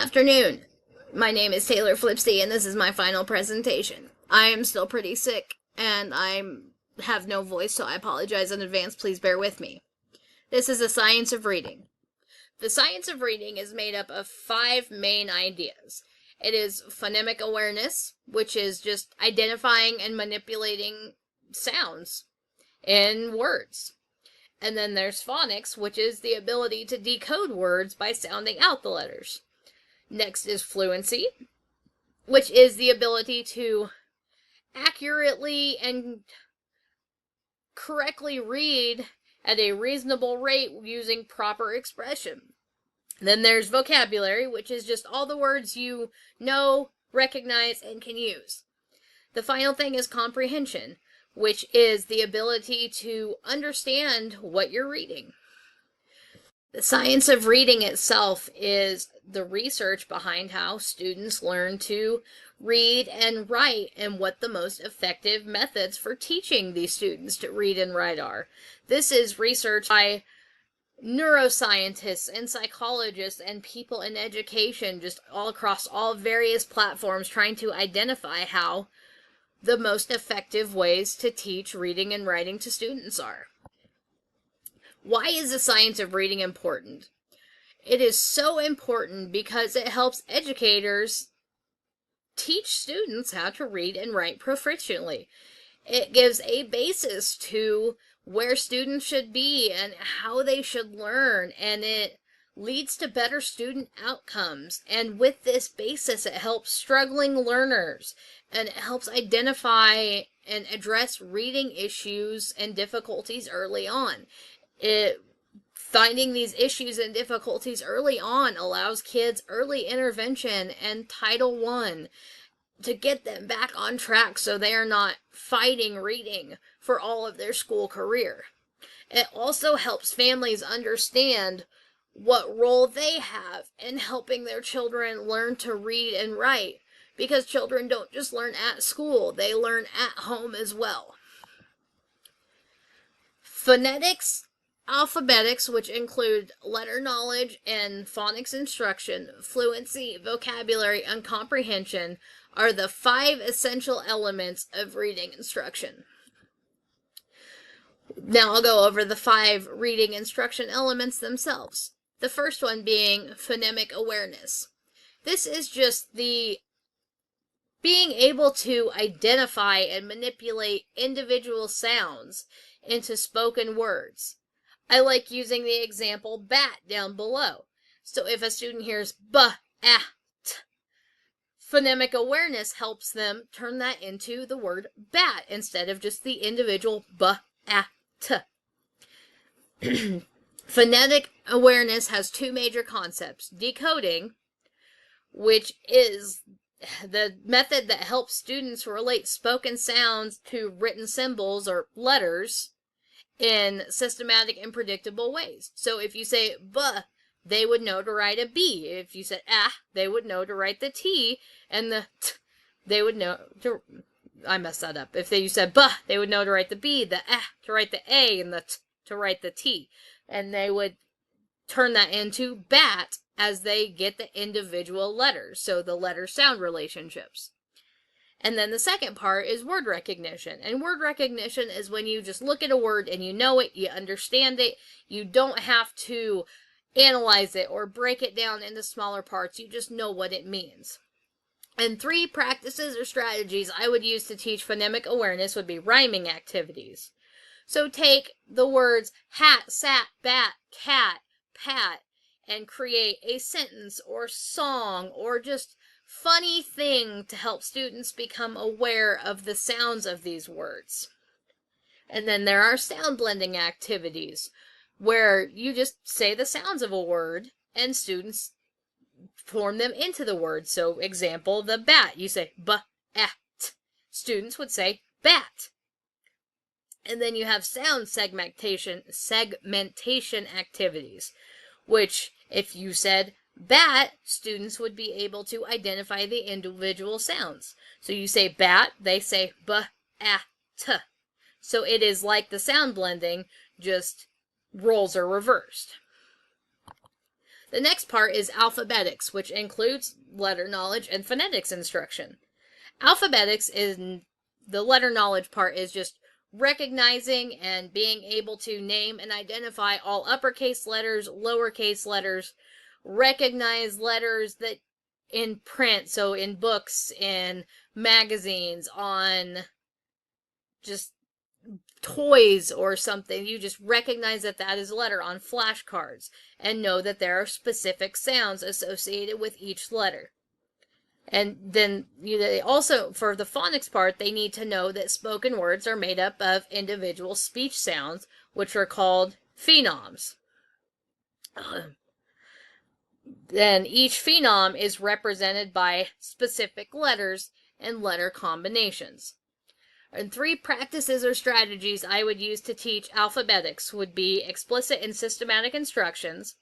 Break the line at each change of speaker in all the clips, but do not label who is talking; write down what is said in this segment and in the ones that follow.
Afternoon. My name is Taylor Flipsy, and this is my final presentation. I am still pretty sick, and I have no voice, so I apologize in advance. Please bear with me. This is the science of reading. The science of reading is made up of 5 main ideas. It is phonemic awareness, which is just identifying and manipulating sounds in words. And then there's phonics, which is the ability to decode words by sounding out the letters. Next is fluency, which is the ability to accurately and correctly read at a reasonable rate using proper expression. Then there's vocabulary, which is just all the words you know, recognize, and can use. The final thing is comprehension, which is the ability to understand what you're reading. The science of reading itself is the research behind how students learn to read and write and what the most effective methods for teaching these students to read and write are. This is research by neuroscientists and psychologists and people in education just all across all various platforms trying to identify how the most effective ways to teach reading and writing to students are. Why is the science of reading important? It is so important because it helps educators teach students how to read and write proficiently. It gives a basis to where students should be and how they should learn, and it leads to better student outcomes. And with this basis, it helps struggling learners, and it helps identify and address reading issues and difficulties early on. Finding these issues and difficulties early on allows kids early intervention and Title I to get them back on track so they are not fighting reading for all of their school career. It also helps families understand what role they have in helping their children learn to read and write, because children don't just learn at school, they learn at home as well. Phonetics, alphabetics, which include letter knowledge and phonics instruction, fluency, vocabulary, and comprehension, are the 5 essential elements of reading instruction. Now I'll go over the 5 reading instruction elements themselves. The first one being phonemic awareness. This is just the being able to identify and manipulate individual sounds into spoken words. I like using the example bat down below. So if a student hears b, a, t, phonemic awareness helps them turn that into the word bat instead of just the individual b, a, t. Phonetic awareness has 2 major concepts. Decoding, which is the method that helps students relate spoken sounds to written symbols or letters in systematic and predictable ways. So if you say b, they would know to write a b. If you said ah, they would know to write the t, and the t, they would know to, I messed that up. If you said b, they would know to write the b, the ah to write the a, and the t to write the t. And they would turn that into bat as they get the individual letters, so the letter-sound relationships. And then the second part is word recognition. And word recognition is when you just look at a word and you know it, you understand it, you don't have to analyze it or break it down into smaller parts, you just know what it means. And 3 practices or strategies I would use to teach phonemic awareness would be rhyming activities. So take the words hat, sat, bat, cat, pat, and create a sentence or song or just funny thing to help students become aware of the sounds of these words. And then there are sound blending activities where you just say the sounds of a word and students form them into the word. So example, the bat, you say bat. Students would say bat. And then you have sound segmentation activities, which if you said bat, students would be able to identify the individual sounds. So you say bat, they say b, a, t. So it is like the sound blending, just roles are reversed. The next part is alphabetics, which includes letter knowledge and phonetics instruction. Alphabetics is the letter knowledge part is just recognizing and being able to name and identify all uppercase letters, lowercase letters, recognize letters that in print, so in books, in magazines, on just toys or something, you just recognize that that is a letter on flashcards and know that there are specific sounds associated with each letter. And then they also, for the phonics part, they need to know that spoken words are made up of individual speech sounds, which are called phonemes. Then each phoneme is represented by specific letters and letter combinations. And 3 practices or strategies I would use to teach alphabetics would be explicit and systematic instructions.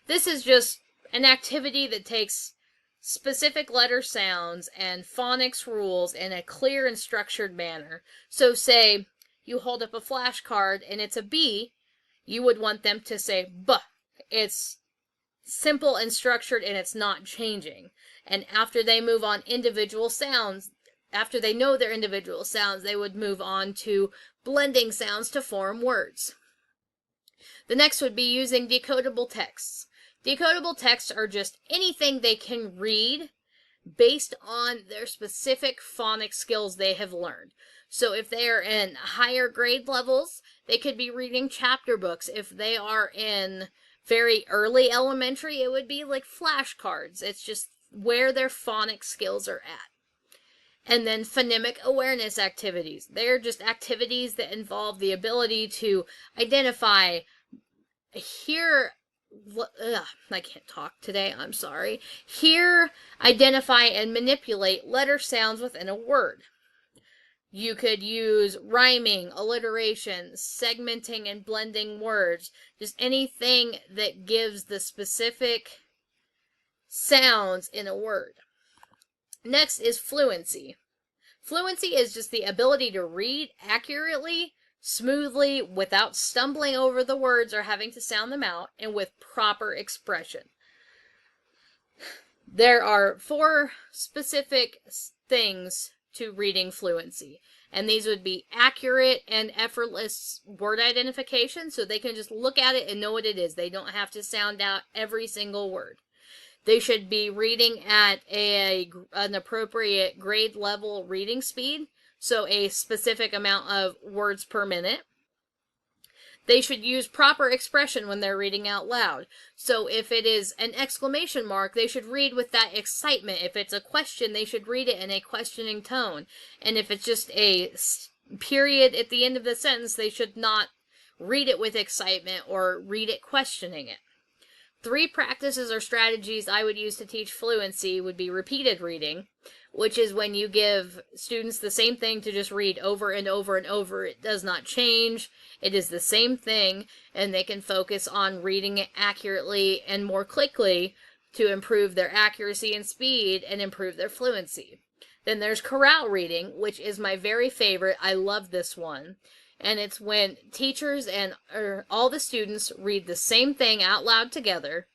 This is just an activity that takes specific letter sounds and phonics rules in a clear and structured manner. So say you hold up a flashcard and it's a B, you would want them to say B. It's simple and structured and it's not changing. And after they move on individual sounds, after they know their individual sounds, they would move on to blending sounds to form words. The next would be using decodable texts. Decodable texts are just anything they can read based on their specific phonics skills they have learned. So if they are in higher grade levels, they could be reading chapter books. If they are in very early elementary, it would be like flashcards. It's just where their phonics skills are at. And then phonemic awareness activities. They're just activities that involve the ability to identify, hear, I can't talk today, I'm sorry. Hear, identify, and manipulate letter sounds within a word. You could use rhyming, alliteration, segmenting, and blending words. Just anything that gives the specific sounds in a word. Next is fluency. Fluency is just the ability to read accurately, smoothly, without stumbling over the words or having to sound them out, and with proper expression. There are 4 specific things to reading fluency, and these would be accurate and effortless word identification, so they can just look at it and know what it is. They don't have to sound out every single word. They should be reading at an appropriate grade level reading speed, so a specific amount of words per minute. They should use proper expression when they're reading out loud. So if it is an exclamation mark, they should read with that excitement. If it's a question, they should read it in a questioning tone. And if it's just a period at the end of the sentence, they should not read it with excitement or read it questioning it. 3 practices or strategies I would use to teach fluency would be repeated reading, which is when you give students the same thing to just read over and over and over. It does not change. It is the same thing, and they can focus on reading it accurately and more quickly to improve their accuracy and speed and improve their fluency. Then there's chorale reading, which is my very favorite. I love this one. And it's when teachers and all the students read the same thing out loud together.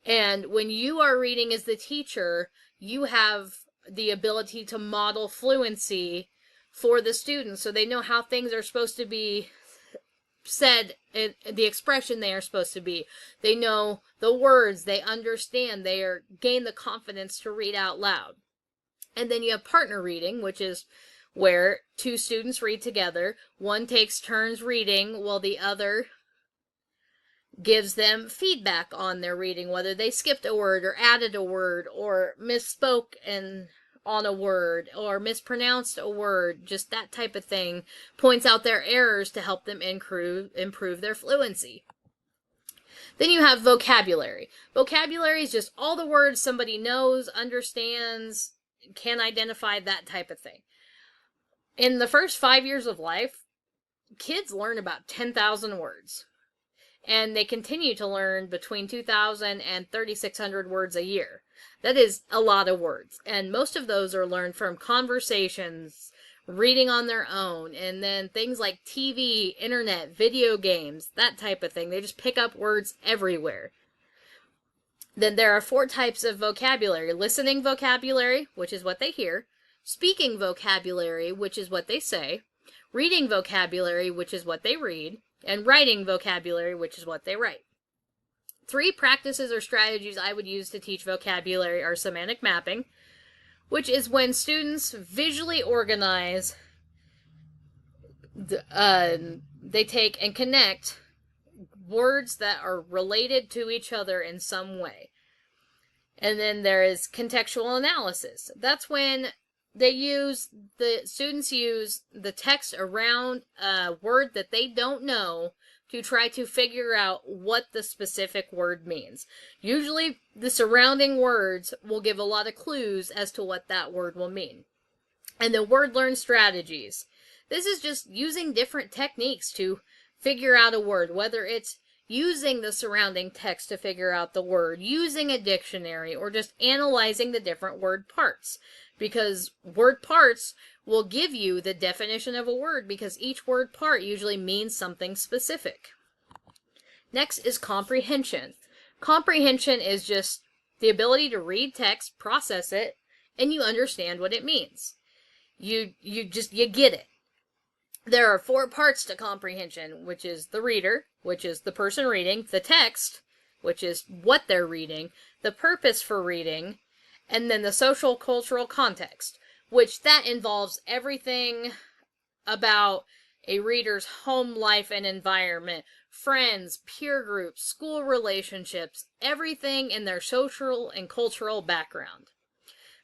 And when you are reading as the teacher, you have the ability to model fluency for the students so they know how things are supposed to be said, the expression they are supposed to be. They know the words, they understand, gain the confidence to read out loud. And then you have partner reading, which is where 2 students read together. One takes turns reading while the other gives them feedback on their reading, whether they skipped a word or added a word or misspoke on a word or mispronounced a word, just that type of thing. Points out their errors to help them improve their fluency. Then you have vocabulary. Vocabulary is just all the words somebody knows, understands, can identify, that type of thing. In the first 5 years of life, kids learn about 10,000 words. And they continue to learn between 2,000 and 3,600 words a year. That is a lot of words. And most of those are learned from conversations, reading on their own, and then things like TV, internet, video games, that type of thing. They just pick up words everywhere. Then there are 4 types of vocabulary: listening vocabulary, which is what they hear; speaking vocabulary, which is what they say; reading vocabulary, which is what they read; and writing vocabulary, which is what they write. 3 practices or strategies I would use to teach vocabulary are semantic mapping, which is when students visually organize, they take and connect words that are related to each other in some way. And then there is contextual analysis. That's when the students use the text around a word that they don't know to try to figure out what the specific word means. Usually the surrounding words will give a lot of clues as to what that word will mean. And the word learn strategies. This is just using different techniques to figure out a word, whether it's using the surrounding text to figure out the word, using a dictionary, or just analyzing the different word parts. Because word parts will give you the definition of a word, because each word part usually means something specific. Next is comprehension. Comprehension is just the ability to read text, process it, and you understand what it means. You get it. There are 4 parts to comprehension, which is the reader, which is the person reading; the text, which is what they're reading; the purpose for reading; and then the social cultural context, which that involves everything about a reader's home life and environment, friends, peer groups, school relationships, everything in their social and cultural background.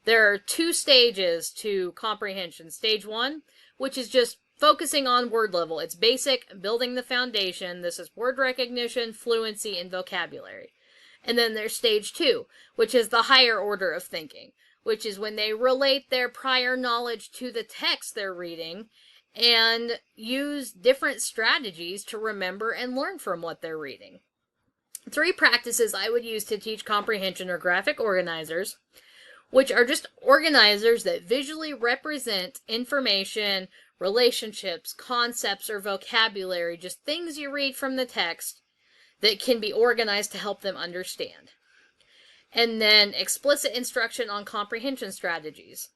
There are 2 stages to comprehension. Stage 1, which is just focusing on word level. It's basic, building the foundation. This is word recognition, fluency, and vocabulary. And then there's stage 2, which is the higher order of thinking, which is when they relate their prior knowledge to the text they're reading and use different strategies to remember and learn from what they're reading. 3 practices I would use to teach comprehension are graphic organizers, which are just organizers that visually represent information, relationships, concepts, or vocabulary, just things you read from the text that can be organized to help them understand. And then explicit instruction on comprehension strategies.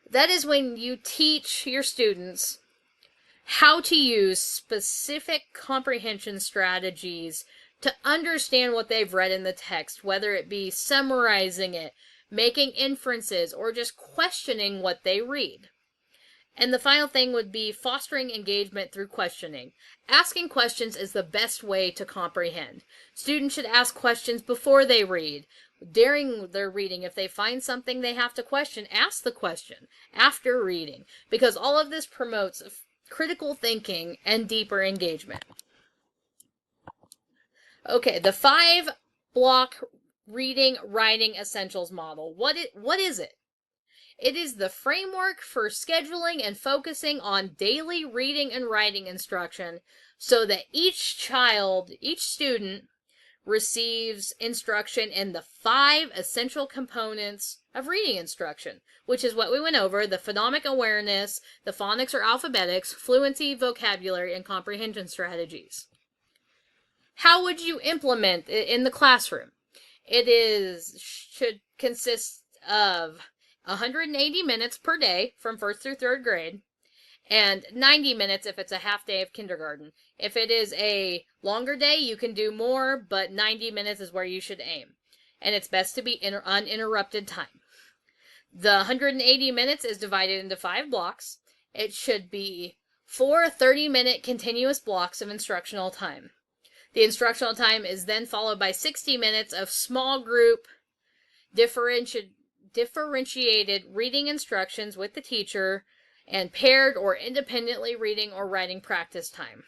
That is when you teach your students how to use specific comprehension strategies to understand what they've read in the text, whether it be summarizing it, making inferences, or just questioning what they read. And the final thing would be fostering engagement through questioning. Asking questions is the best way to comprehend. Students should ask questions before they read. During their reading, if they find something they have to question, ask the question after reading, because all of this promotes critical thinking and deeper engagement. Okay, the 5-block reading writing essentials model. What is it? It is the framework for scheduling and focusing on daily reading and writing instruction so that each student receives instruction in the 5 essential components of reading instruction, which is what we went over: the phonemic awareness, the phonics or alphabetics, fluency, vocabulary, and comprehension strategies. How would you implement it in the classroom? Should consist of 180 minutes per day from 1st through 3rd grade, and 90 minutes if it's a half day of kindergarten. If it is a longer day, you can do more, but 90 minutes is where you should aim. And it's best to be uninterrupted time. The 180 minutes is divided into 5 blocks. It should be 4 30-minute continuous blocks of instructional time. The instructional time is then followed by 60 minutes of small group differentiated reading instructions with the teacher and paired or independently reading or writing practice time.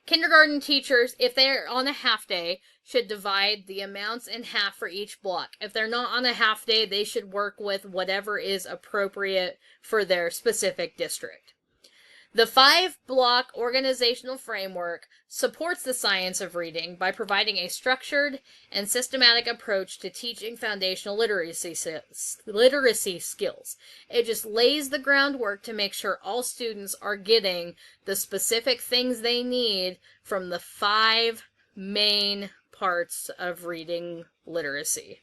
Kindergarten teachers, if they're on a half day, should divide the amounts in half for each block. If they're not on a half day, they should work with whatever is appropriate for their specific district. The 5-block organizational framework supports the science of reading by providing a structured and systematic approach to teaching foundational literacy skills. It just lays the groundwork to make sure all students are getting the specific things they need from the 5 main parts of reading literacy.